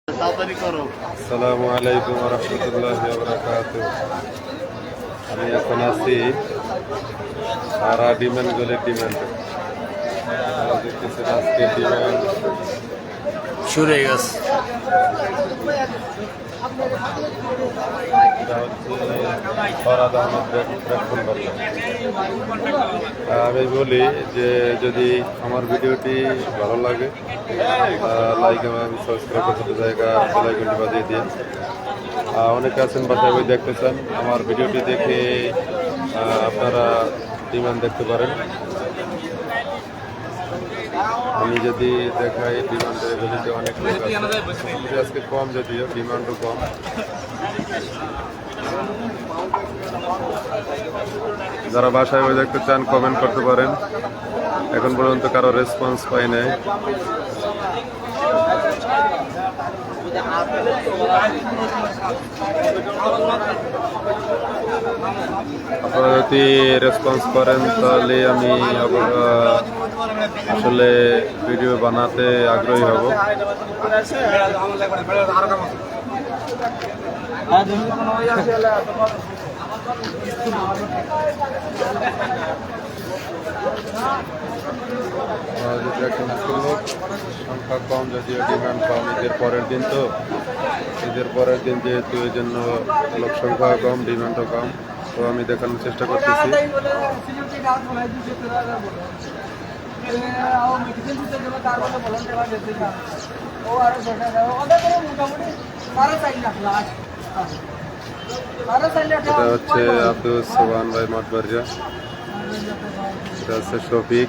আসসালামু আলাইকুম ওয়া রাহমাতুল্লাহি ওয়া বারাকাতুহু। আমি এখন আছি সারা ডিমান্ড গোলের ডিমান্ড দেখতেছেন আজকে ডিমান্ড শুরু হয়ে গেছে। আমি বলি যে যদি আমার ভিডিওটি ভালো লাগে লাইক এবং সাবস্ক্রাইব করতে জায়গা বেলাইকনটি বাজিয়ে দিন। অনেকে আছেন বাসায় বই দেখতেছেন, আমার ভিডিওটি দেখে আপনারা ডিমান্ড দেখতে পারেন। আমি যদি দেখাই ডিমান্ডের ভ্যালিতে অনেক লোক আছে, আজকে কম যদিও ডিমান্ডও কম। যারা বাসায় বই দেখতে চান কমেন্ট করতে পারেন। এখন পর্যন্ত কারো রেসপন্স পাই নাই। আপনারা যদি রেসপন্স করেন তাহলে আমি আসলে ভিডিও বানাতে আগ্রহী হব। সংখ্যা কম যদিও ডিমান্ড কম, ঈদের পরের দিন তো, ঈদের পরের দিন যেহেতু এই জন্য লোক সংখ্যা কম, ডিমান্ডও কম। তো আমি দেখানোর চেষ্টা করতেছি। এটা হচ্ছে আব্দুল সোহান ভাই মাঠবাড়িয়া, এটা হচ্ছে শফিক।